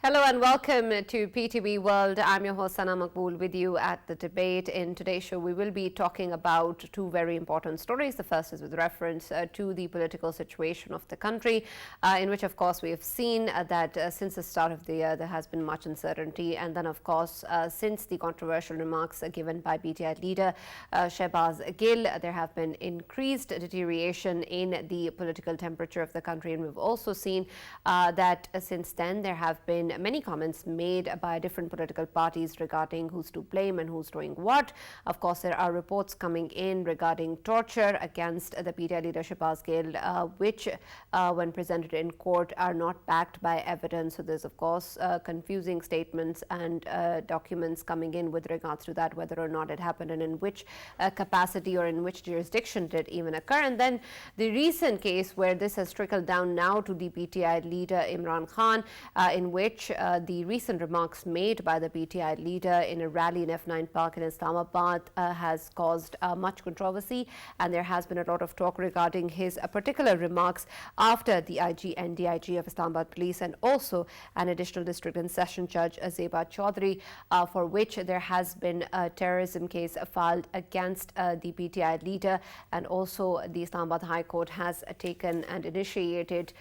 Hello and welcome to PTV World. I'm your host Sana Maqbool with you at the debate. In today's show, we will be talking about two very important stories. The first is with reference to the political situation of the country, in which, of course, we have seen that since the start of the year, there has been much uncertainty. And then, of course, since the controversial remarks given by PTI leader Shehbaz Gill, there have been increased deterioration in the political temperature of the country. And we've also seen that since then, there have been many comments made by different political parties regarding who's to blame and who's doing what. Of course, there are reports coming in regarding torture against the PTI leader Shehbaz Gill, which, when presented in court, are not backed by evidence. So there's, of course, confusing statements and documents coming in with regards to that, whether or not it happened and in which capacity or in which jurisdiction did it even occur. And then the recent case where this has trickled down now to the PTI leader Imran Khan, in which the recent remarks made by the PTI leader in a rally in F9 Park in Islamabad has caused much controversy, and there has been a lot of talk regarding his particular remarks after the IG and DIG of Islamabad Police and also an additional district and session judge Zeba Chaudhry, for which there has been a terrorism case filed against the PTI leader, and also the Islamabad High Court has taken and initiated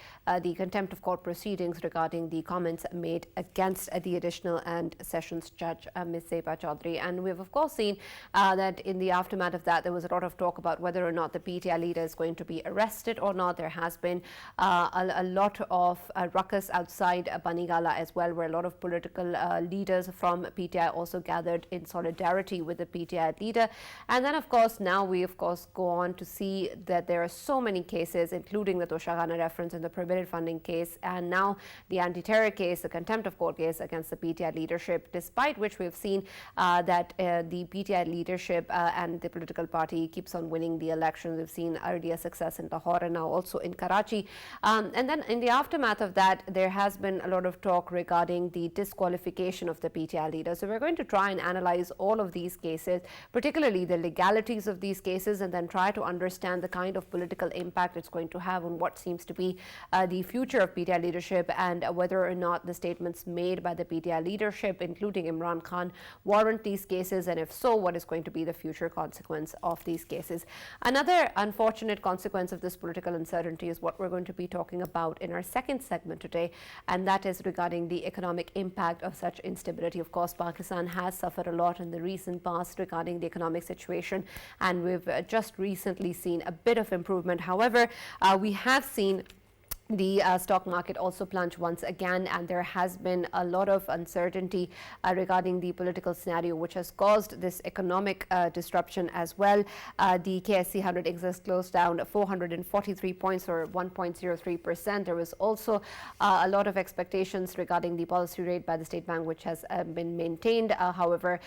the contempt of court proceedings regarding the comments made against the additional and sessions judge Ms. Zeba Chaudhry. And we've of course seen that in the aftermath of that there was a lot of talk about whether or not the PTI leader is going to be arrested or not. There has been a lot of ruckus outside Banigala as well, where a lot of political leaders from PTI also gathered in solidarity with the PTI leader. And then of course now we of course go on to see that there are so many cases, including the Toshagana reference and the prohibited funding case, and now the anti-terror case, the contempt of court case against the PTI leadership, despite which we've seen that the PTI leadership and the political party keeps on winning the elections. We've seen earlier success in Lahore and now also in Karachi. And then in the aftermath of that, there has been a lot of talk regarding the disqualification of the PTI leader. So we're going to try and analyze all of these cases, particularly the legalities of these cases, and then try to understand the kind of political impact it's going to have on what seems to be the future of PTI leadership, and whether or not the statements made by the PTI leadership, including Imran Khan, warrant these cases, and if so, what is going to be the future consequence of these cases. Another unfortunate consequence of this political uncertainty is what we're going to be talking about in our second segment today, and that is regarding the economic impact of such instability. Of course, Pakistan has suffered a lot in the recent past regarding the economic situation, and we've just recently seen a bit of improvement. However, we have seen the stock market also plunged once again, and there has been a lot of uncertainty regarding the political scenario, which has caused this economic disruption as well. The KSC 100 index closed down 443 points, or 1.03%. There was also a lot of expectations regarding the policy rate by the State Bank, which has been maintained. However,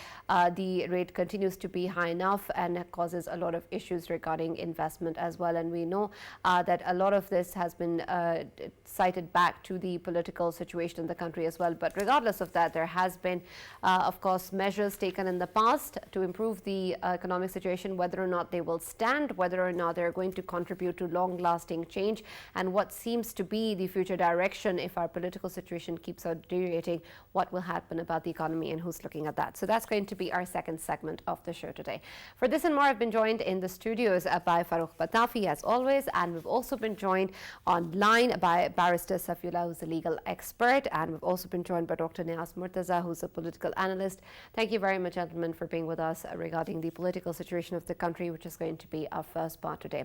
the rate continues to be high enough and causes a lot of issues regarding investment as well. And we know that a lot of this has been cited back to the political situation in the country as well. But regardless of that, there has been, of course, measures taken in the past to improve the economic situation. Whether or not they will stand, whether or not they're going to contribute to long-lasting change, and what seems to be the future direction if our political situation keeps on deteriorating, what will happen about the economy and who's looking at that. So that's going to be our second segment of the show today. For this and more, I've been joined in the studios by Farrukh Pitafi, as always, and we've also been joined online by Barrister Safiullah, who's a legal expert, and we've also been joined by Dr. Niaz Murtaza, who's a political analyst. Thank you very much, gentlemen, for being with us regarding the political situation of the country, which is going to be our first part today.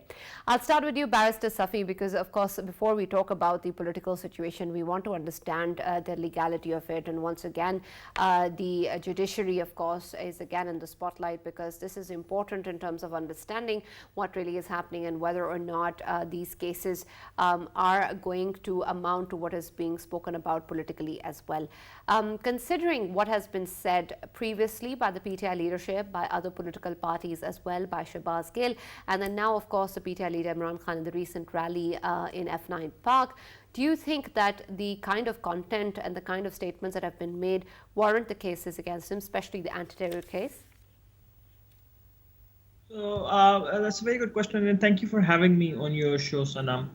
I'll start with you, Barrister Safi, because of course, before we talk about the political situation, we want to understand the legality of it. And once again, the judiciary, of course, is again in the spotlight, because this is important in terms of understanding what really is happening and whether or not these cases are going to amount to what is being spoken about politically as well. Considering what has been said previously by the PTI leadership, by other political parties as well, by Shehbaz Gill, and then now, of course, the PTI leader Imran Khan in the recent rally in F9 Park, do you think that the kind of content and the kind of statements that have been made warrant the cases against him, especially the anti-terror case? So that's a very good question, and thank you for having me on your show, Sanam.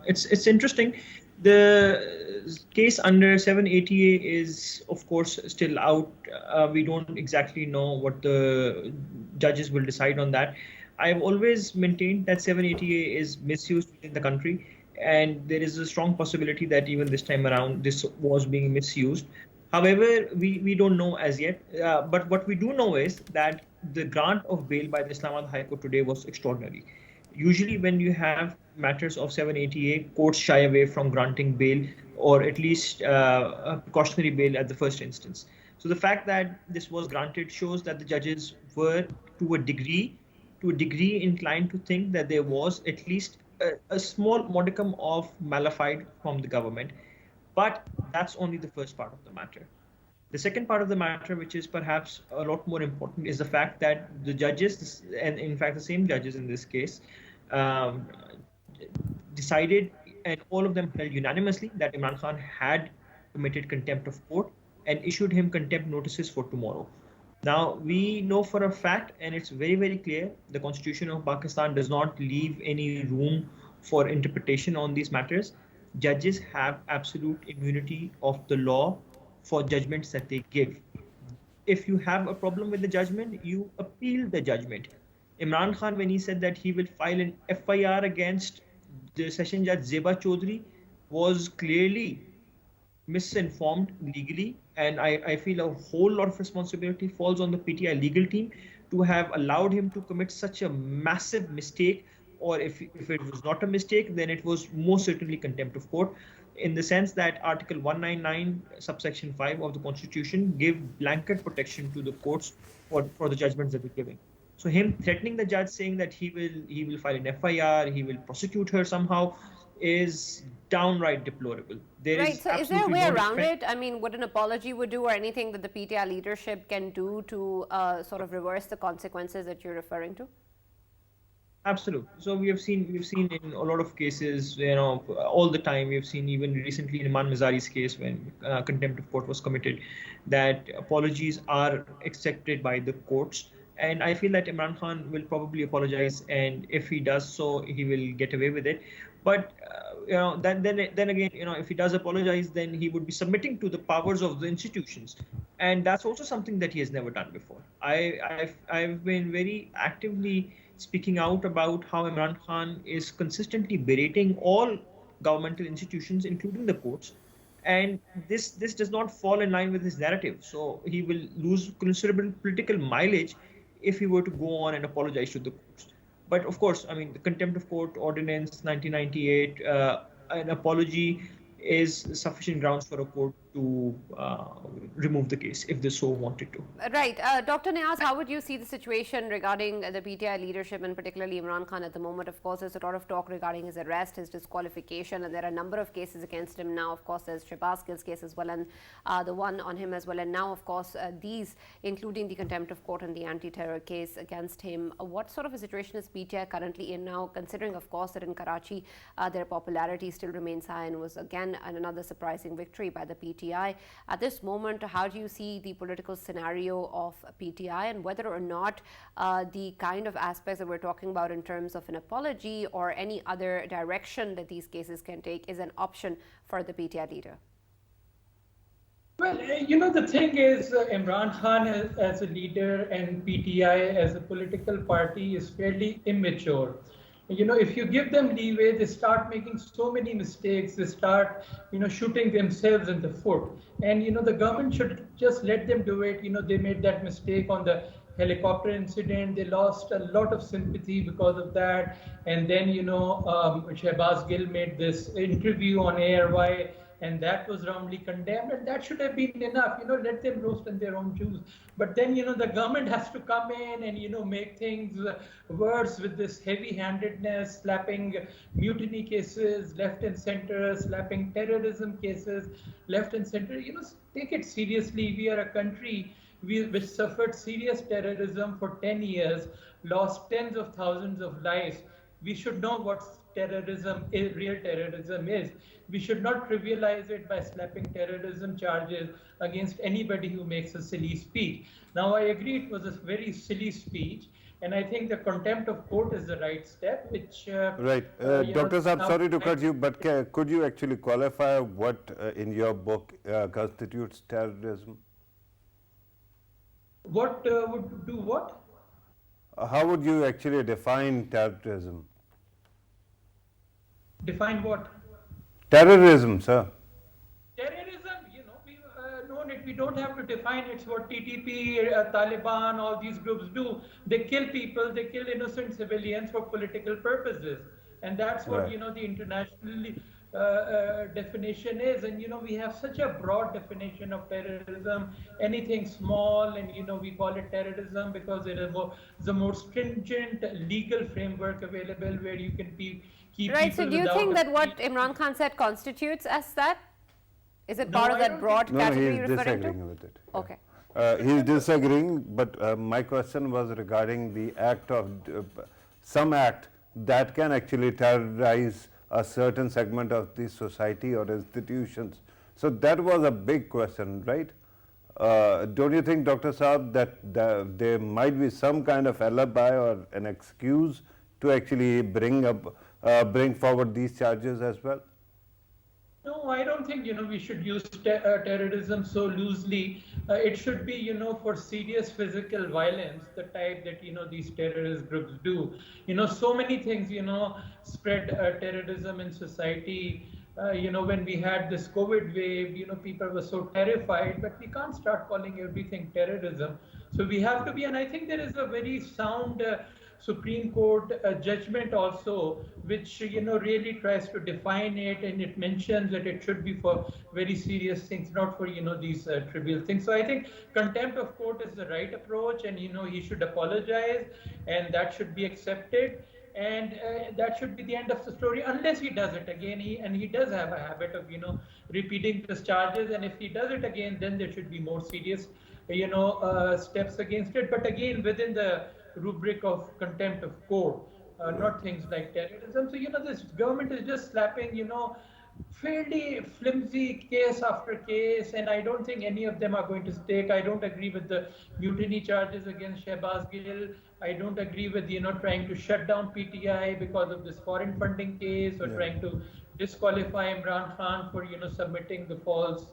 It's interesting. The case under 780A is, of course, still out. We don't exactly know what the judges will decide on that. I've always maintained that 780A is misused in the country, and there is a strong possibility that even this time around, this was being misused. However, we don't know as yet. But what we do know is that the grant of bail by the Islamabad High Court today was extraordinary. Usually, when you have matters of 780A, courts shy away from granting bail or at least a precautionary bail at the first instance. So the fact that this was granted shows that the judges were, to a degree, inclined to think that there was at least a small modicum of malafide from the government. But that's only the first part of the matter. The second part of the matter, which is perhaps a lot more important, is the fact that the judges, and in fact the same judges in this case, um, decided, and all of them held unanimously, that Imran Khan had committed contempt of court and issued him contempt notices for tomorrow. Now, we know for a fact, and it's very, very clear, the Constitution of Pakistan does not leave any room for interpretation on these matters. Judges have absolute immunity of the law for judgments that they give. If you have a problem with the judgment, you appeal the judgment. Imran Khan, when he said that he will file an FIR against the Session Judge Zeba Chaudhry, was clearly misinformed legally, and I feel a whole lot of responsibility falls on the PTI legal team to have allowed him to commit such a massive mistake, or if it was not a mistake, then it was most certainly contempt of court, in the sense that Article 199, subsection 5 of the Constitution give blanket protection to the courts for the judgments that they're giving. So him threatening the judge, saying that he will file an FIR, he will prosecute her somehow, is downright deplorable. There Right. is So, is there a absolutely way no around defense. it? I mean, what an apology would do, or anything that the PTI leadership can do to sort of reverse the consequences that you're referring to? Absolutely. So we've seen in a lot of cases, all the time. We've seen even recently in Iman Mizari's case, when contempt of court was committed, that apologies are accepted by the courts. And I feel that Imran Khan will probably apologize, and if he does so, he will get away with it. But then again, if he does apologize, then he would be submitting to the powers of the institutions, and that's also something that he has never done before. I've been very actively speaking out about how Imran Khan is consistently berating all governmental institutions, including the courts, and this does not fall in line with his narrative. So he will lose considerable political mileage if he were to go on and apologize to the courts. But of course, I mean, the contempt of court ordinance 1998, an apology is sufficient grounds for a court to remove the case if they so wanted to. Right. Dr. Niaz, how would you see the situation regarding the PTI leadership, and particularly Imran Khan at the moment? Of course, there's a lot of talk regarding his arrest, his disqualification, and there are a number of cases against him now. Of course, there's Shehbaz Gill's case as well, and the one on him as well. And now, of course, these, including the contempt of court and the anti-terror case against him. What sort of a situation is PTI currently in now, considering, of course, that in Karachi, their popularity still remains high and was, again, another surprising victory by the PTI. At this moment, how do you see the political scenario of PTI, and whether or not the kind of aspects that we're talking about in terms of an apology or any other direction that these cases can take is an option for the PTI leader? Well, the thing is, Imran Khan as a leader and PTI as a political party is fairly immature. If you give them leeway, they start making so many mistakes. They start, shooting themselves in the foot. And, the government should just let them do it. They made that mistake on the helicopter incident. They lost a lot of sympathy because of that. And then, Shehbaz Gill made this interview on ARY, and that was roundly condemned, and that should have been enough. Let them roast in their own juice. But then, the government has to come in and, make things worse with this heavy-handedness, slapping mutiny cases left and center, slapping terrorism cases left and center. Take it seriously. We are a country which suffered serious terrorism for 10 years, lost tens of thousands of lives. We should know what terrorism is, real terrorism is. We should not trivialize it by slapping terrorism charges against anybody who makes a silly speech. Now, I agree it was a very silly speech, And I think the contempt of court is the right step, which Right. Dr. Saab, sorry to cut you, but could you actually qualify what in your book constitutes terrorism? What would do what? How would you actually define terrorism? Define what? Terrorism, sir. Terrorism, we've known it. We don't have to define it. It's what TTP, Taliban, all these groups do. They kill people, they kill innocent civilians for political purposes. And that's what, Right. the international definition is. And, we have such a broad definition of terrorism, anything small, and, we call it terrorism because it is the more stringent legal framework available where you can keep Right. So, people do you without think a that what plea. Imran Khan said constitutes as that? Is it No, part of I that don't broad No, category he's you're referring to? disagreeing with it. Yeah. Okay. He's disagreeing, but my question was regarding the act of some act that can actually terrorize a certain segment of the society or institutions. So that was a big question, right? Don't you think, Dr. Saab, that there might be some kind of alibi or an excuse to actually bring forward these charges as well? No, I don't think we should use terrorism so loosely. It should be for serious physical violence, the type that these terrorist groups do. So many things spread terrorism in society. When we had this COVID wave, people were so terrified, but we can't start calling everything terrorism. So we have to be, and I think there is a very sound Supreme Court judgment also, which really tries to define it, and it mentions that it should be for very serious things, not for these trivial things. So I think contempt of court is the right approach, and he should apologize, and that should be accepted. And that should be the end of the story, unless he does it again. He does have a habit of repeating these charges, and if he does it again, then there should be more serious steps against it. But again, within the rubric of contempt of court, not things like terrorism. So this government is just slapping fairly flimsy case after case, and I don't think any of them are going to stick. I don't agree with the mutiny charges against Shehbaz Gill. I don't agree with trying to shut down PTI because of this foreign funding case, or trying to disqualify Imran Khan for submitting the false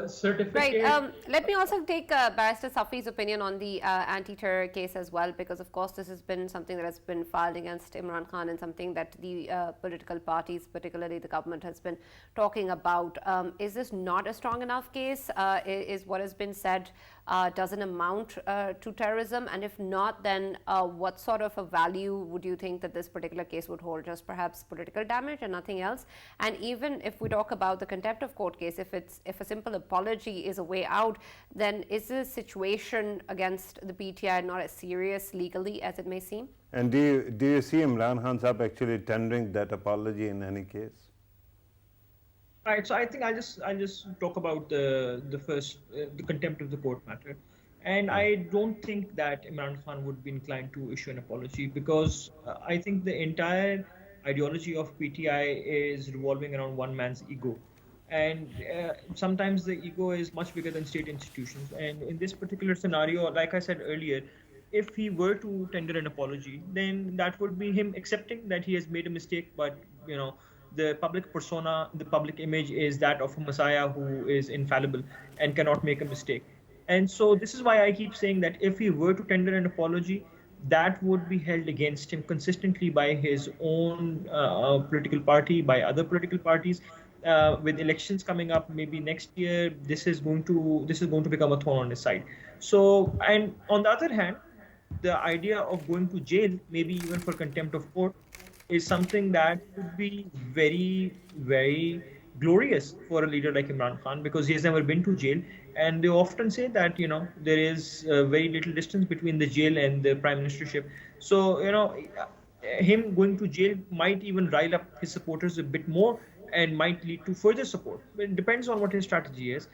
certificate. Right. Let me also take Barrister Safi's opinion on the anti-terror case as well, because of course this has been something that has been filed against Imran Khan, and something that the political parties, particularly the government, has been talking about. Is this not a strong enough case? Is what has been said doesn't amount to terrorism? And if not, then what sort of a value would you think that this particular case would hold? Just perhaps political damage and nothing else? And even if we talk about the contempt of court case, if a simple apology is a way out, then is this situation against the PTI not as serious legally as it may seem? And do you see Imran Khan Saab actually tendering that apology in any case? Right, so I think I'll just talk about the first the contempt of the court matter, and I don't think that Imran Khan would be inclined to issue an apology, because I think the entire ideology of PTI is revolving around one man's ego, and sometimes the ego is much bigger than state institutions. And in this particular scenario, like I said earlier, if he were to tender an apology, then that would be him accepting that he has made a mistake, but the public persona, the public image is that of a messiah who is infallible and cannot make a mistake. And so this is why I keep saying that if he were to tender an apology, that would be held against him consistently by his own political party, by other political parties. With elections coming up maybe next year, this is going to become a thorn on his side. So, and on the other hand, the idea of going to jail, maybe even for contempt of court, is something that would be very, very glorious for a leader like Imran Khan, because he has never been to jail. And they often say that, there is very little distance between the jail and the prime ministership. So, him going to jail might even rile up his supporters a bit more and might lead to further support. It depends on what his strategy is.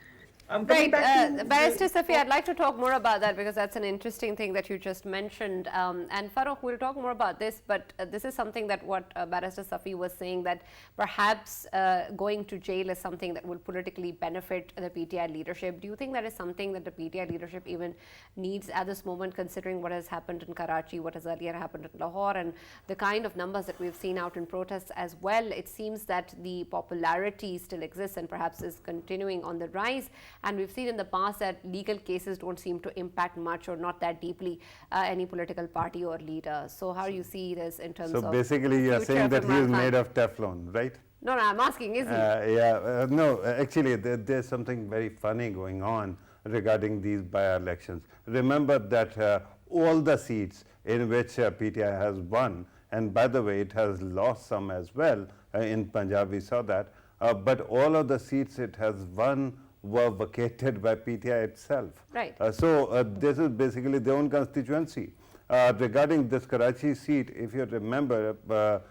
Coming Right, back to Barrister Safi, I'd like to talk more about that because that's an interesting thing that you just mentioned. And Farrukh, we'll talk more about this, but this is something that what Barrister Safi was saying, that perhaps going to jail is something that will politically benefit the PTI leadership. Do you think that is something that the PTI leadership even needs at this moment, considering what has happened in Karachi, what has earlier happened in Lahore, and the kind of numbers that we've seen out in protests as well? It seems that the popularity still exists and perhaps is continuing on the rise. And we've seen in the past that legal cases don't seem to impact much or not that deeply any political party or leader. So how do you see this in terms of... So basically you are saying that he is made of Teflon, right? No, I'm asking, is he? No, actually there's something very funny going on regarding these by-elections. Remember that all the seats in which PTI has won, and by the way, it has lost some as well, in Punjab we saw that, but all of the seats it has won were vacated by PTI itself. Right. So this is basically their own constituency. Regarding this Karachi seat, if you remember, the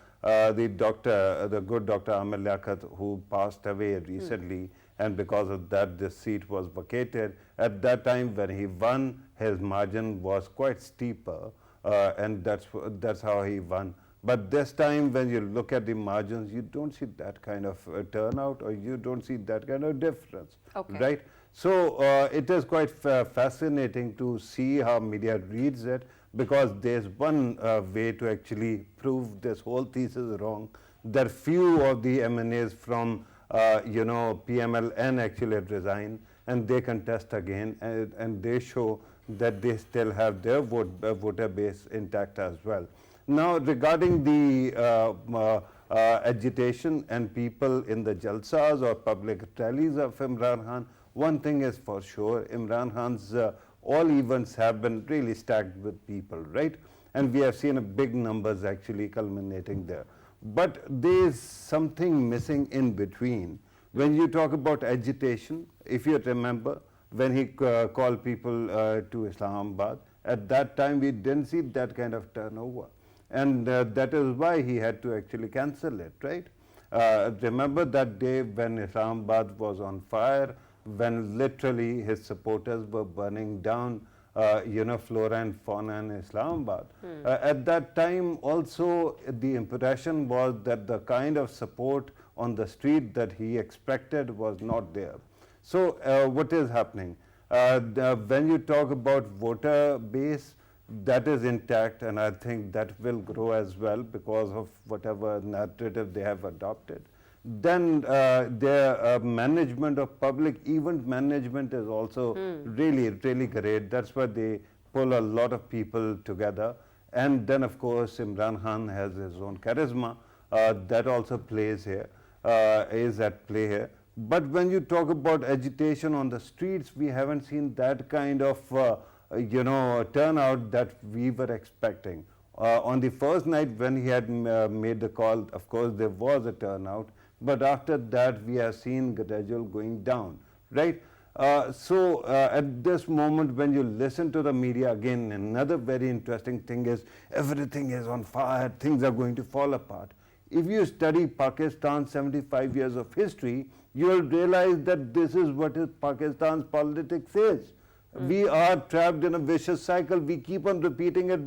good Dr. Amir Liaquat, who passed away recently, and because of that this seat was vacated. At that time when he won, his margin was quite steeper, and that's how he won. But this time when you look at the margins, you don't see that kind of turnout, or you don't see that kind of difference, right? So it is quite fascinating to see how media reads it, because there's one way to actually prove this whole thesis wrong, that few of the MNAs from PMLN actually resign, and they contest again, and they show that they still have their voter base intact as well. Now, regarding the agitation and people in the jalsas or public rallies of Imran Khan, one thing is for sure, Imran Khan's all events have been really stacked with people, right? And we have seen a big numbers actually culminating there. But there is something missing in between. When you talk about agitation, if you remember, when he called people to Islamabad, at that time we didn't see that kind of turnover. And that is why he had to actually cancel it, right? Remember that day when Islamabad was on fire, when literally his supporters were burning down, flora and fauna in Islamabad. At that time also the impression was that the kind of support on the street that he expected was not there. So what is happening? When you talk about voter base, that is intact, and I think that will grow as well because of whatever narrative they have adopted. Then their management of public event management is also really great. That's why they pull a lot of people together. And then of course Imran Khan has his own charisma that also plays here, is at play here. But when you talk about agitation on the streets, we haven't seen that kind of turnout that we were expecting. On the first night when he had made the call, of course there was a turnout, but after that we have seen gradual going down, right? So at this moment when you listen to the media, again another very interesting thing is everything is on fire, things are going to fall apart. If you study Pakistan's 75 years of history, you will realize that this is what Pakistan's politics is. We are trapped in a vicious cycle. We keep on repeating it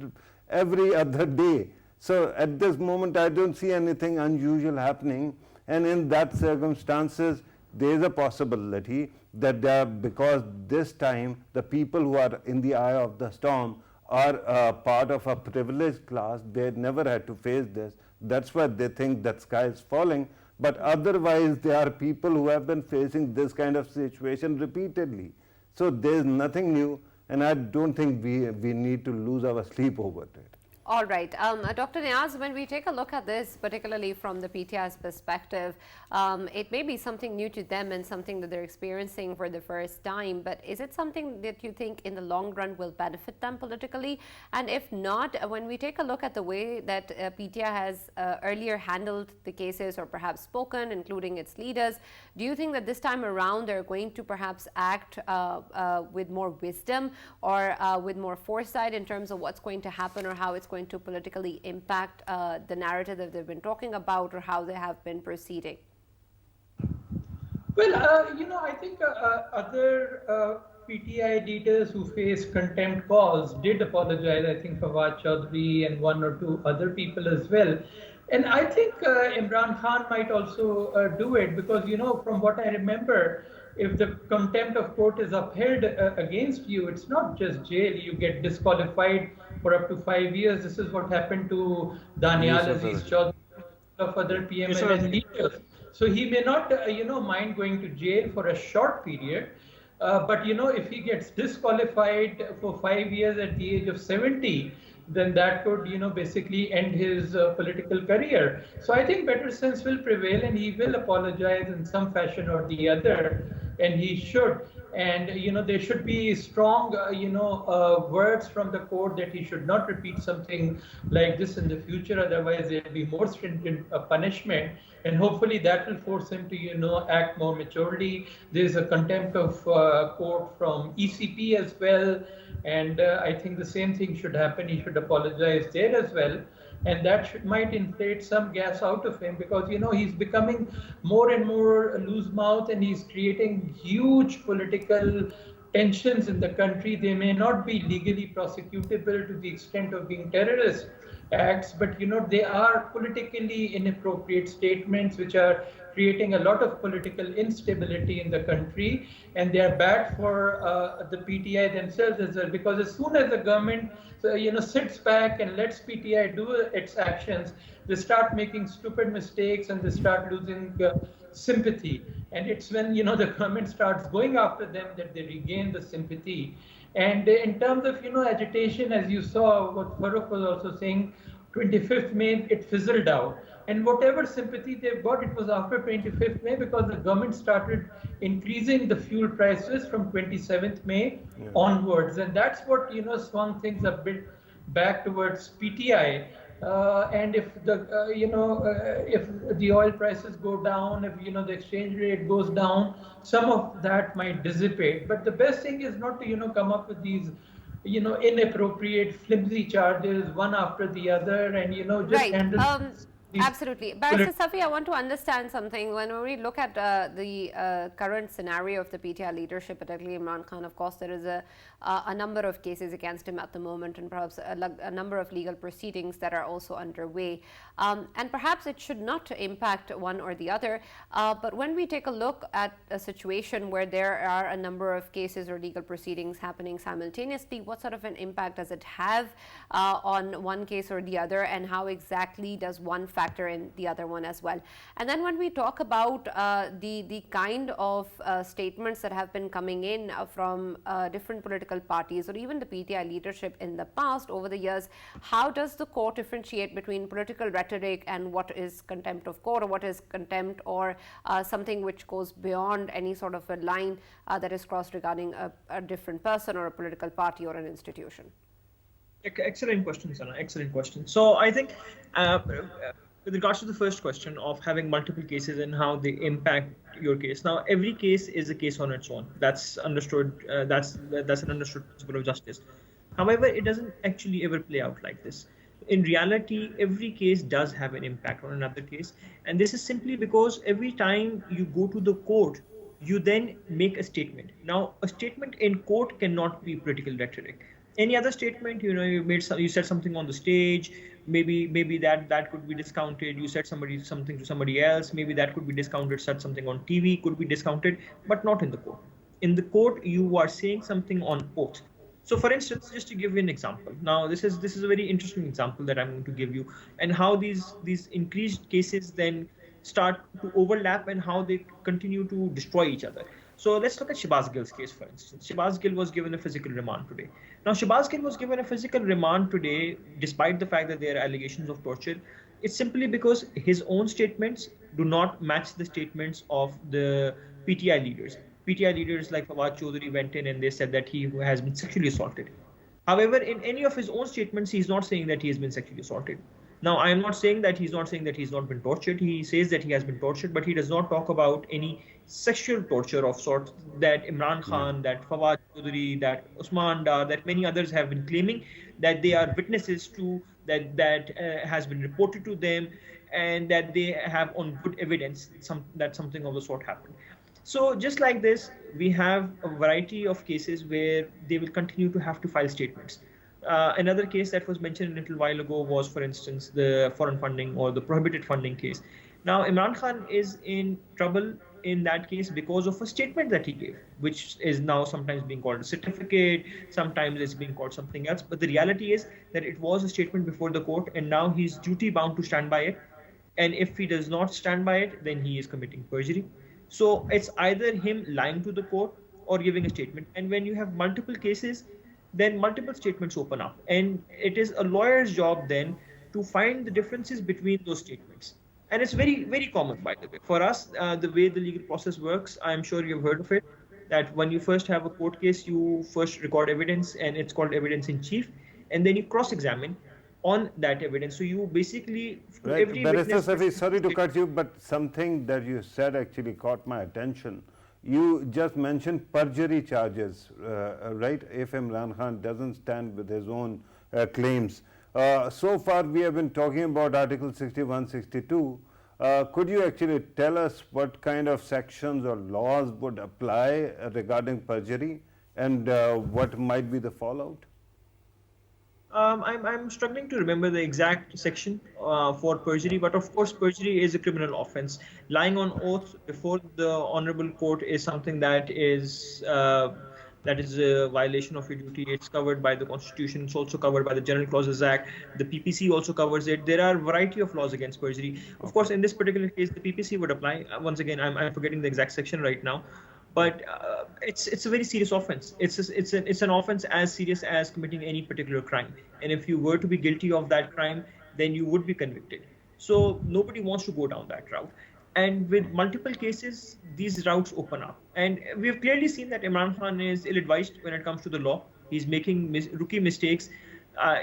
every other day. So at this moment, I don't see anything unusual happening. And in that circumstances, there is a possibility that because this time the people who are in the eye of the storm are part of a privileged class, they never had to face this. That's why they think that sky is falling. But otherwise, there are people who have been facing this kind of situation repeatedly. So there's nothing new, and I don't think we need to lose our sleep over it. All right. Dr. Niaz, when we take a look at this, particularly from the PTI's perspective, it may be something new to them and something that they're experiencing for the first time, but is it something that you think in the long run will benefit them politically? And if not, when we take a look at the way that PTI has earlier handled the cases or perhaps spoken, including its leaders, do you think that this time around they're going to perhaps act with more wisdom or with more foresight in terms of what's going to happen or how it's going to politically impact the narrative that they've been talking about or how they have been proceeding? Well, I think other PTI leaders who faced contempt calls did apologize. I think Fawad Chaudhry and one or two other people as well. And I think Imran Khan might also do it because, from what I remember, if the contempt of court is upheld against you, it's not just jail. You get disqualified for up to 5 years. This is what happened to Danial Aziz Chaudhry, of other PMLN leaders. So he may not, mind going to jail for a short period. But if he gets disqualified for 5 years at the age of 70, then that could, basically end his political career. So I think better sense will prevail, and he will apologize in some fashion or the other, and he should. And there should be strong, words from the court that he should not repeat something like this in the future. Otherwise, there will be more stringent punishment, and hopefully that will force him to, act more maturely. There is a contempt of court from ECP as well, and I think the same thing should happen. He should apologize there as well. And that might inflate some gas out of him because, he's becoming more and more loose mouth, and he's creating huge political tensions in the country. They may not be legally prosecutable to the extent of being terrorist acts, but, they are politically inappropriate statements which are creating a lot of political instability in the country, and they are bad for the PTI themselves as well, because as soon as the government sits back and lets PTI do its actions, they start making stupid mistakes and they start losing sympathy. And it's when the government starts going after them that they regain the sympathy. And in terms of agitation, as you saw, what Farrukh was also saying, 25th May it fizzled out. And whatever sympathy they've got, it was after 25th May because the government started increasing the fuel prices from 27th May onwards. And that's what, swung things a bit back towards PTI. And if the oil prices go down, if, the exchange rate goes down, some of that might dissipate. But the best thing is not to, come up with these inappropriate, flimsy charges one after the other, and just handle. Absolutely. Barrister Safi, I want to understand something. When we look at the current scenario of the PTI leadership, particularly Imran Khan, of course, there is a number of cases against him at the moment, and perhaps a number of legal proceedings that are also underway. And perhaps it should not impact one or the other. But when we take a look at a situation where there are a number of cases or legal proceedings happening simultaneously, what sort of an impact does it have on one case or the other, and how exactly does one factor in the other one as well? And then when we talk about the kind of statements that have been coming in from different political parties or even the PTI leadership in the past over the years, how does the court differentiate between political rhetoric and what is contempt of court, or what is contempt, or something which goes beyond any sort of a line that is crossed regarding a different person or a political party or an institution? Excellent question, Sana. Excellent question. So I think with regards to the first question of having multiple cases and how they impact your case. Now, every case is a case on its own. That's understood. That's an understood principle of justice. However, it doesn't actually ever play out like this. In reality, every case does have an impact on another case. And this is simply because every time you go to the court, you then make a statement. Now, a statement in court cannot be political rhetoric. Any other statement, you said something on the stage, maybe that could be discounted. You said something to somebody else, maybe that could be discounted. Said something on TV, could be discounted, but not in the court. In the court, you are saying something on oath. So, for instance, just to give you an example. Now, this is a very interesting example that I'm going to give you, and how these increased cases then start to overlap and how they continue to destroy each other. So let's look at Shahbaz Gill's case, for instance. Shahbaz Gill was given a physical remand today. Now, Shahbaz Gill was given a physical remand today, despite the fact that there are allegations of torture. It's simply because his own statements do not match the statements of the PTI leaders. PTI leaders like Fawad Chaudhry went in and they said that he has been sexually assaulted. However, in any of his own statements, he's not saying that he has been sexually assaulted. Now, I am not saying that he's not been tortured. He says that he has been tortured, but he does not talk about any sexual torture of sorts that Imran Khan, that Fawad Chaudhry, that Usman Dar, that many others have been claiming that they are witnesses to, that has been reported to them, and that they have on good evidence that something of the sort happened. So just like this, we have a variety of cases where they will continue to have to file statements. Another case that was mentioned a little while ago was, for instance, the foreign funding or the prohibited funding case. Now, Imran Khan is in trouble in that case because of a statement that he gave, which is now sometimes being called a certificate, sometimes it's being called something else. But the reality is that it was a statement before the court, and now he's duty bound to stand by it. And if he does not stand by it, then he is committing perjury. So it's either him lying to the court or giving a statement. And when you have multiple cases, then multiple statements open up. And it is a lawyer's job then to find the differences between those statements. And it's very, very common, by the way. For us, the way the legal process works, I'm sure you've heard of it, that when you first have a court case, you first record evidence, and it's called evidence in chief, and then you cross-examine on that evidence. So you basically, Right. every Barrister witness. Safi, sorry to cut you, but something that you said actually caught my attention. You just mentioned perjury charges, right? If Imran Khan doesn't stand with his own claims. So far, we have been talking about Article 61, 62. Could you actually tell us what kind of sections or laws would apply regarding perjury, and what might be the fallout? I'm struggling to remember the exact section for perjury, but of course, perjury is a criminal offense. Lying on oath before the honorable court is something that is a violation of your duty. It's covered by the Constitution. It's also covered by the General Clauses Act. The PPC also covers it. There are a variety of laws against perjury. Of course, in this particular case, the PPC would apply. Once again, I'm forgetting the exact section right now. But it's a very serious offense. It's an offense as serious as committing any particular crime. And if you were to be guilty of that crime, then you would be convicted. So nobody wants to go down that route. And with multiple cases, these routes open up. And we've clearly seen that Imran Khan is ill-advised when it comes to the law. He's making rookie mistakes.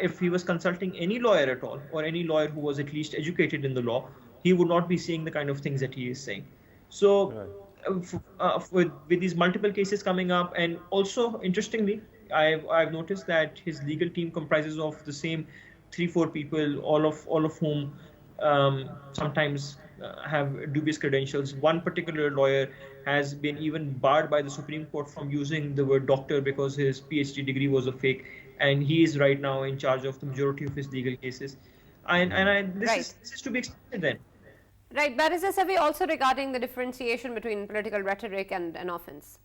If he was consulting any lawyer at all, or any lawyer who was at least educated in the law, he would not be saying the kind of things that he is saying. So. Right. With these multiple cases coming up, and also interestingly, I've noticed that his legal team comprises of the same 3-4 people, all of whom sometimes have dubious credentials. One particular lawyer has been even barred by the Supreme Court from using the word doctor because his PhD degree was a fake, and he is right now in charge of the majority of his legal cases. This is to be expected then. Right, Barrister Safi, also regarding the differentiation between political rhetoric and an offense.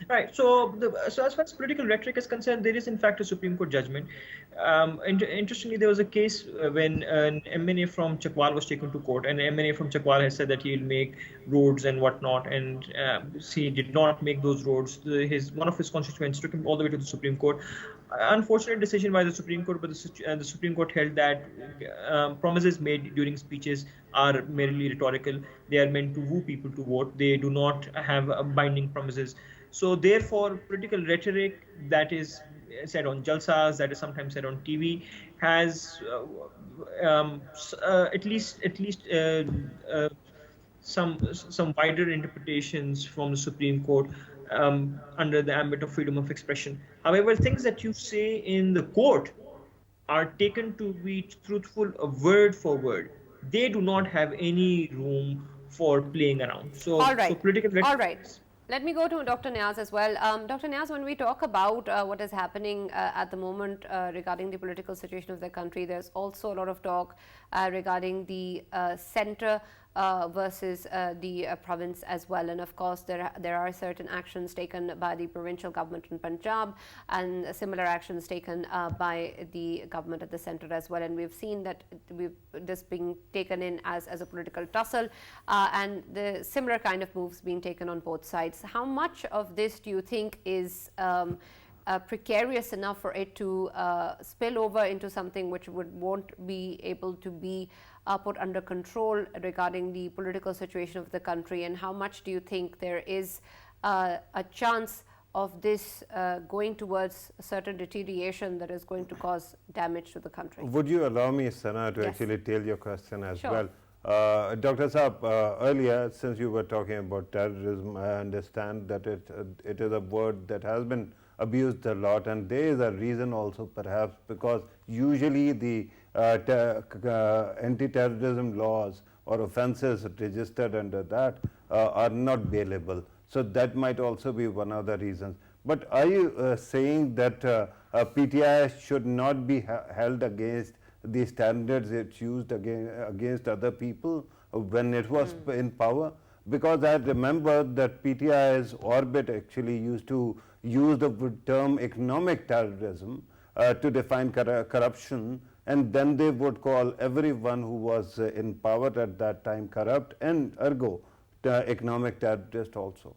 Right. So as far as political rhetoric is concerned, there is in fact a Supreme Court judgment. Interestingly, there was a case when an MNA from Chakwal was taken to court, and an MNA from Chakwal had said that he'll make roads and whatnot, and he did not make those roads. One of his constituents took him all the way to the Supreme Court. Unfortunate decision by the Supreme Court, but the Supreme Court held that promises made during speeches are merely rhetorical. They are meant to woo people to vote. They do not have binding promises. So therefore, political rhetoric that is said on jalsas, that is sometimes said on TV, has at least some wider interpretations from the Supreme Court under the ambit of freedom of expression. However, things that you say in the court are taken to be truthful word for word. They do not have any room for playing around. So, all right. So political rhetoric. All right. Let me go to Dr. Niaz as well. Dr. Niaz, when we talk about what is happening at the moment regarding the political situation of the country, there's also a lot of talk regarding the center versus the province as well. And of course, there are certain actions taken by the provincial government in Punjab and similar actions taken by the government at the center as well. And we've seen that this being taken in as a political tussle and the similar kind of moves being taken on both sides. How much of this do you think is precarious enough for it to spill over into something which won't be able to be put under control regarding the political situation of the country, and how much do you think there is a chance of this going towards a certain deterioration that is going to cause damage to the country? Would you allow me, Sana, to actually tail your question as well? Dr. Saab, earlier, since you were talking about terrorism, I understand that it is a word that has been abused a lot, and there is a reason also perhaps because usually the anti-terrorism laws or offences registered under that are not bailable. So that might also be one of the reasons. But are you saying that PTI should not be held against the standards it used against other people when it was in power? Because I remember that PTI's orbit actually used to use the term economic terrorism to define corruption, and then they would call everyone who was in power at that time corrupt, and ergo economic terrorist also.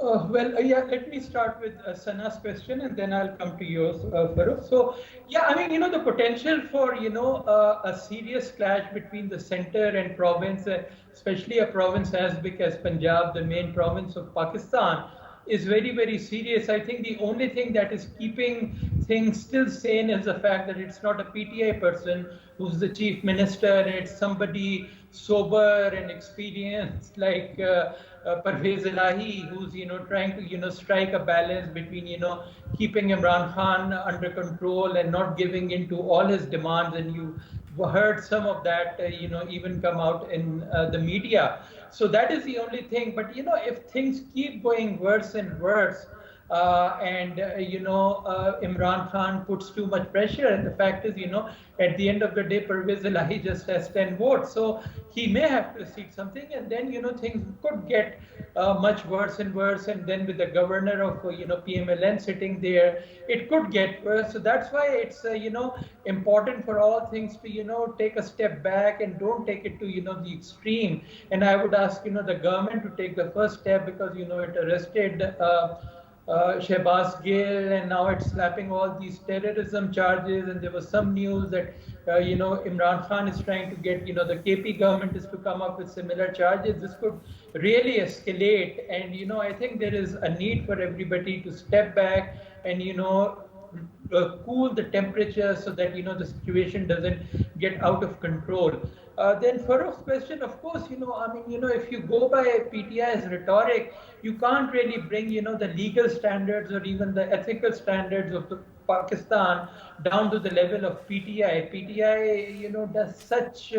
Yeah, let me start with Sana's question and then I'll come to yours, Farrukh. So, yeah, I mean, the potential for, a serious clash between the center and province, especially a province as big as Punjab, the main province of Pakistan, is very, very serious. I think the only thing that is keeping things still sane is the fact that it's not a PTI person who's the chief minister, and it's somebody sober and experienced like Parvez Elahi, who's trying to strike a balance between keeping Imran Khan under control and not giving in to all his demands. And you heard some of that even come out in the media. So that is the only thing. But if things keep going worse and worse, and Imran Khan puts too much pressure, and the fact is, at the end of the day, Parvez Elahi just has 10 votes, so he may have to seek something, and then things could get much worse and worse, and then with the governor of PMLN sitting there, it could get worse. So that's why it's important for all things to take a step back and don't take it to the extreme. And I would ask the government to take the first step, because it arrested Shehbaz Gill, and now it's slapping all these terrorism charges. And there was some news that Imran Khan is trying to get the KP government is to come up with similar charges. This could really escalate, and I think there is a need for everybody to step back and cool the temperature so that the situation doesn't get out of control. Then Farrukh's question, of course, if you go by PTI's rhetoric, you can't really bring the legal standards or even the ethical standards of Pakistan down to the level of PTI. PTI does such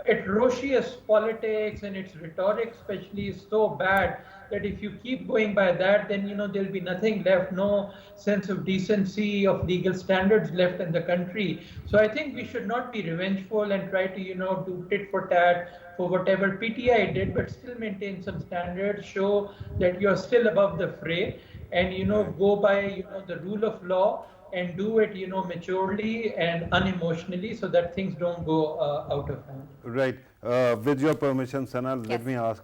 atrocious politics, and its rhetoric especially is so bad that if you keep going by that, then there'll be nothing left, no sense of decency, of legal standards left in the country. So I think we should not be revengeful and try to do tit for tat for whatever PTI did, but still maintain some standards, show that you're still above the fray, and go by the rule of law, and do it maturely and unemotionally, so that things don't go out of hand. Right. With your permission, Sana, Yes. let me ask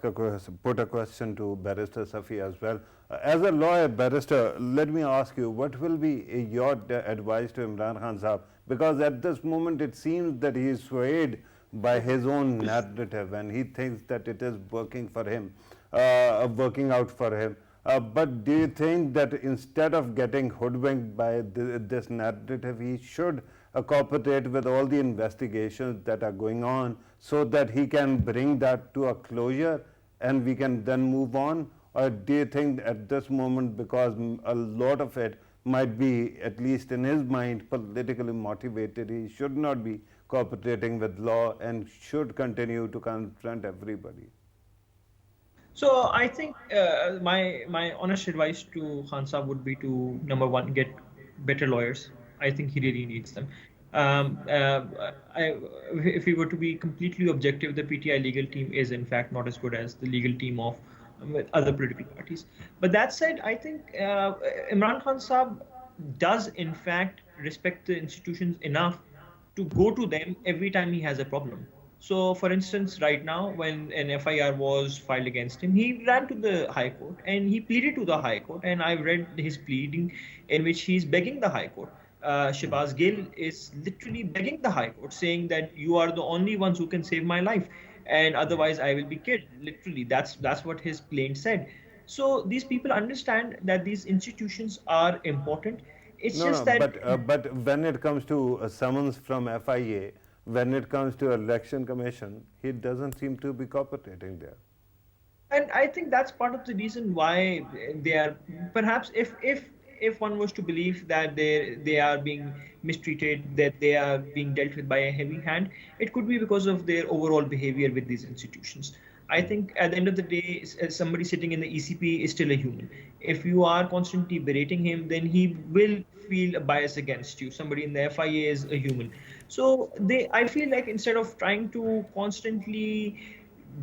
put a question to Barrister Safi as well. As a lawyer, barrister, let me ask you, what will be your advice to Imran Khan Sahab? Because at this moment, it seems that he is swayed by his own narrative, and he thinks that it is working for him, working out for him. But do you think that instead of getting hoodwinked by this narrative, he should cooperate with all the investigations that are going on, so that he can bring that to a closure and we can then move on? Or do you think at this moment, because a lot of it might be, at least in his mind, politically motivated, he should not be cooperating with law and should continue to confront everybody? So I think my honest advice to Khan Saab would be to, number one, get better lawyers. I think he really needs them. If we were to be completely objective, the PTI legal team is in fact not as good as the legal team of other political parties. But that said, I think Imran Khan Saab does in fact respect the institutions enough to go to them every time he has a problem. So, for instance, right now, when an FIR was filed against him, he ran to the High Court and he pleaded to the High Court. And I've read his pleading in which he's begging the High Court. Shehbaz Gill is literally begging the High Court, saying that you are the only ones who can save my life, and otherwise I will be killed. Literally, that's what his plaint said. So these people understand that these institutions are important. It's just that. But when it comes to a summons from FIA, when it comes to election commission, he doesn't seem to be cooperating there. And I think that's part of the reason why they are, perhaps if if one was to believe that they are being mistreated, that they are being dealt with by a heavy hand, it could be because of their overall behavior with these institutions. I think at the end of the day, somebody sitting in the ECP is still a human. If you are constantly berating him, then he will feel a bias against you. Somebody in the FIA is a human. So I feel like instead of trying to constantly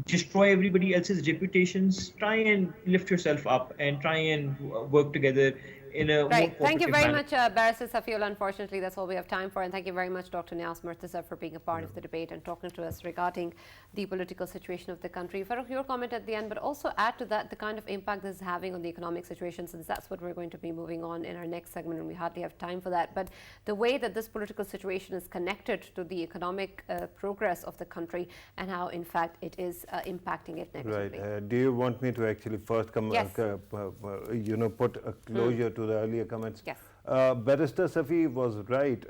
destroy everybody else's reputations, try and lift yourself up and try and work together in a more Right. Thank you cooperative very manner. much, Barrister Safiul. Unfortunately, that's all we have time for. And thank you very much, Dr. Niaz Murtaza, for being a part of the debate and talking to us regarding the political situation of the country. Farrukh, your comment at the end, but also add to that the kind of impact this is having on the economic situation, since that's what we're going to be moving on in our next segment, and we hardly have time for that. But the way that this political situation is connected to the economic progress of the country and how, in fact, it is impacting it negatively. Right. Do you want me to actually first come, Yes. put a closure to the earlier comments? Yes. Barrister Safi was right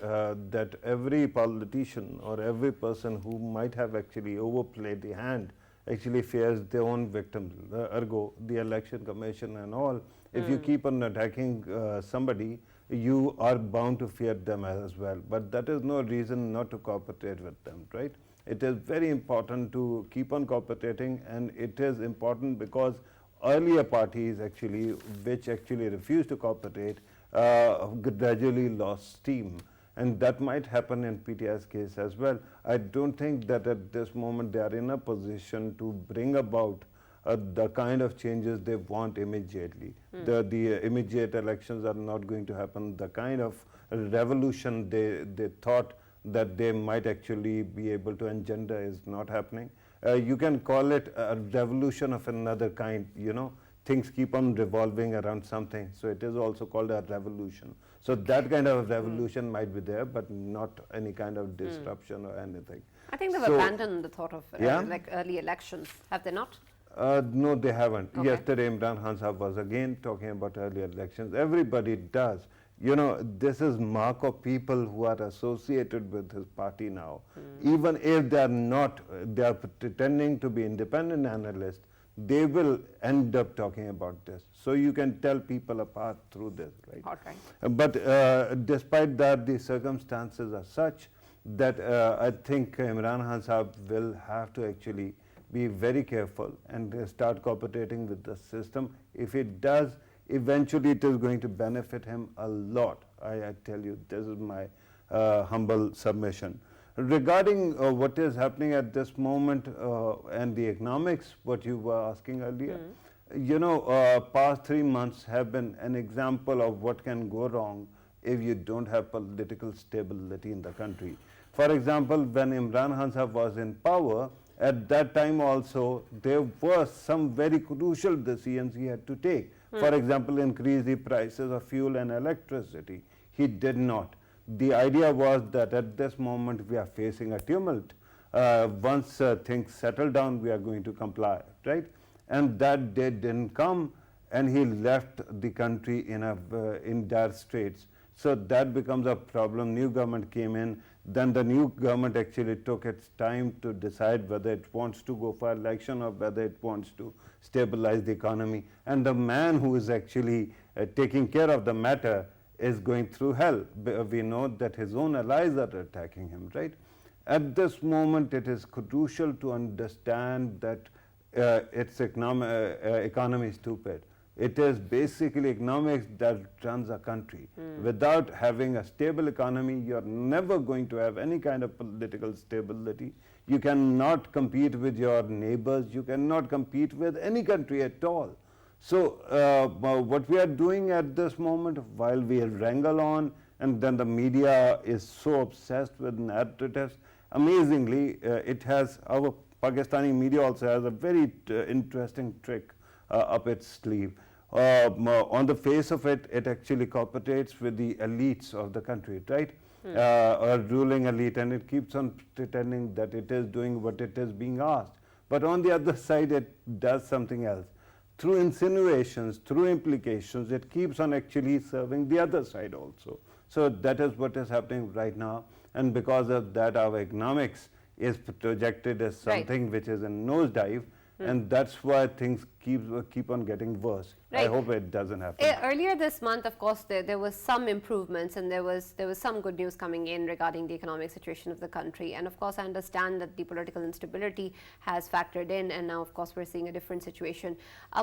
that every politician or every person who might have actually overplayed the hand actually fears their own victims. Ergo, the election commission and all, if you keep on attacking somebody, you are bound to fear them as well. But that is no reason not to cooperate with them, right? It is very important to keep on cooperating, and it is important because earlier parties actually, which actually refused to cooperate, gradually lost steam, and that might happen in PTI's case as well. I don't think that at this moment they are in a position to bring about the kind of changes they want immediately. The immediate elections are not going to happen. The kind of revolution they thought that they might actually be able to engender is not happening. You can call it a revolution of another kind, things keep on revolving around something, so it is also called a revolution. So that kind of revolution might be there, but not any kind of disruption or anything. I think they've abandoned the thought of like early elections, have they not? No, they haven't. Okay. Yesterday, Imran Khan Sahab was again talking about early elections. Everybody does. This is mark of people who are associated with his party now. Even if they are not, they are pretending to be independent analysts, they will end up talking about this. So you can tell people apart through this, right? Okay. But despite that, the circumstances are such that I think Imran Khan Sahab will have to actually be very careful and start cooperating with the system. If it does, eventually it is going to benefit him a lot. I tell you, this is my humble submission. Regarding what is happening at this moment and the economics, what you were asking earlier, past 3 months have been an example of what can go wrong if you don't have political stability in the country. For example, when Imran Khan Sahab was in power, at that time also there were some very crucial decisions he had to take. For example, increase the prices of fuel and electricity. He did not. The idea was that at this moment we are facing a tumult. Once things settle down, we are going to comply, right? And that day didn't come, and he left the country in dire straits. So that becomes a problem. New government came in. Then the new government actually took its time to decide whether it wants to go for election or whether it wants to stabilize the economy. And the man who is actually taking care of the matter is going through hell. We know that his own allies are attacking him, right? At this moment, it is crucial to understand that its economy is stupid. It is basically economics that runs a country. Without having a stable economy, you're never going to have any kind of political stability. You cannot compete with your neighbors. You cannot compete with any country at all. So what we are doing at this moment, while we wrangle on, and then the media is so obsessed with narratives, amazingly, our Pakistani media also has a very interesting trick up its sleeve. On the face of it, it actually cooperates with the elites of the country, right? Or ruling elite, and it keeps on pretending that it is doing what it is being asked. But on the other side, it does something else. Through insinuations, through implications, it keeps on actually serving the other side also. So that is what is happening right now. And because of that, our economics is projected as something which is in nosedive. And that's why things keep on getting worse. I Right. hope it doesn't happen. Earlier this month, of course, there was some improvements and there was some good news coming in regarding the economic situation of the country. And of course, I understand that the political instability has factored in, and now, of course, we're seeing a different situation.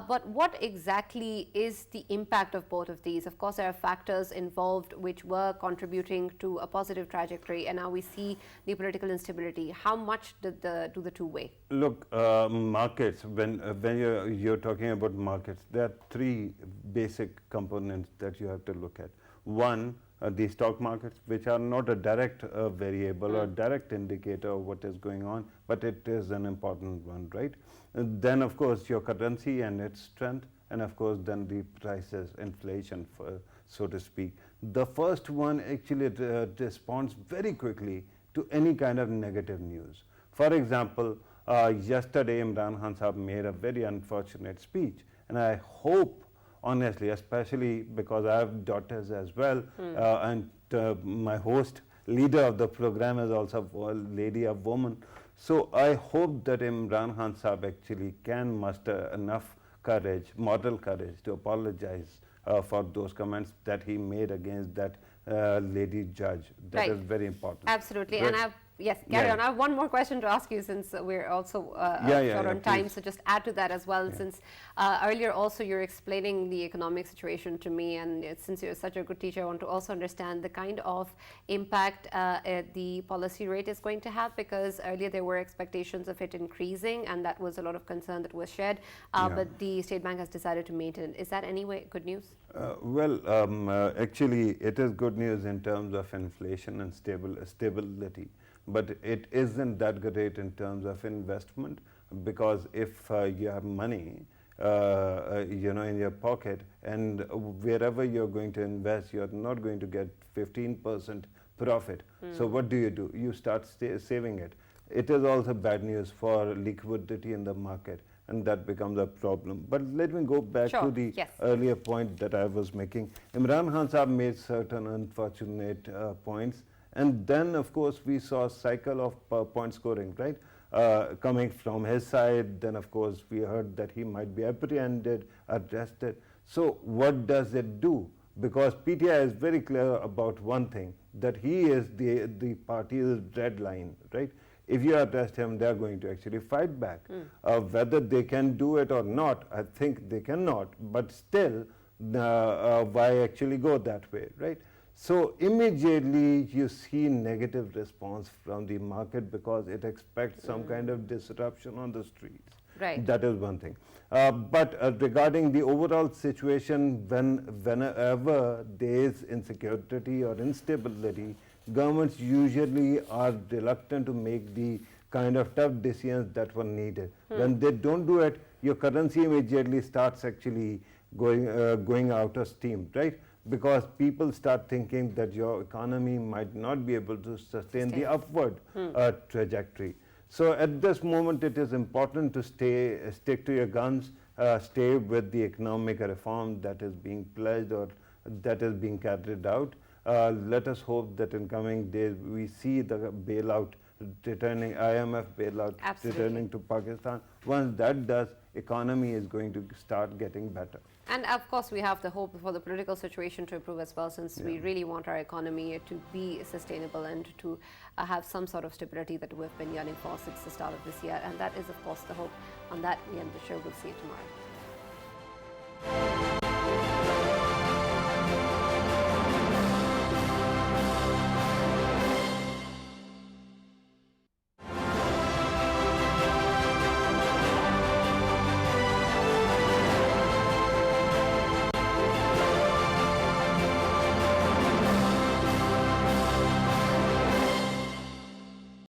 But what exactly is the impact of both of these? Of course, there are factors involved which were contributing to a positive trajectory, and now we see the political instability. How much do the two weigh? Look, markets, when you're talking about markets, there are three basic components that you have to look at. One, the stock markets, which are not a direct variable or direct indicator of what is going on, but it is an important one, right? And then, of course, your currency and its strength, and of course, then the prices, inflation, so to speak. The first one actually responds very quickly to any kind of negative news. For example, yesterday Imran Khan Sahab made a very unfortunate speech, and I hope, honestly, especially because I have daughters as well, and my host, leader of the program is also a lady, a woman. So I hope that Imran Khan Sahab actually can muster enough courage, moral courage, to apologize for those comments that he made against that lady judge. That is very important. Absolutely. Right. And yes, carry on. I have one more question to ask you, since we're also short on time. Please. So just add to that as well, since earlier also you're explaining the economic situation to me, and since you're such a good teacher, I want to also understand the kind of impact the policy rate is going to have, because earlier there were expectations of it increasing, and that was a lot of concern that was shared, but the State Bank has decided to maintain it. Is that anyway good news? Actually, it is good news in terms of inflation and stability, but it isn't that great in terms of investment, because if you have money, in your pocket, and wherever you're going to invest, you're not going to get 15% profit. So what do? You start saving it. It is also bad news for liquidity in the market, and that becomes a problem. But let me go back to the earlier point that I was making. Imran Khan Sahab made certain unfortunate points, and then of course we saw a cycle of point scoring, right? Coming from his side. Then of course we heard that he might be apprehended, arrested. So what does it do? Because PTI is very clear about one thing, that he is the party's red line, right? If you arrest him, they are going to actually fight back. Whether they can do it or not, I think they cannot, but still, why actually go that way, right? So immediately you see negative response from the market, because it expects some kind of disruption on the streets. Right. That is one thing. But regarding the overall situation, whenever there is insecurity or instability, governments usually are reluctant to make the kind of tough decisions that were needed. When they don't do it, your currency immediately starts actually going out of steam, right? Because people start thinking that your economy might not be able to sustain the upward trajectory. So at this moment, it is important to stick to your guns, stay with the economic reform that is being pledged or that is being carried out. Let us hope that in coming days we see the bailout returning, IMF bailout returning to Pakistan. Once that does, economy is going to start getting better. And of course, we have the hope for the political situation to improve as well, since we really want our economy to be sustainable and to have some sort of stability that we've been yearning for since the start of this year. And that is, of course, the hope. On that, we end the show. We'll see you tomorrow.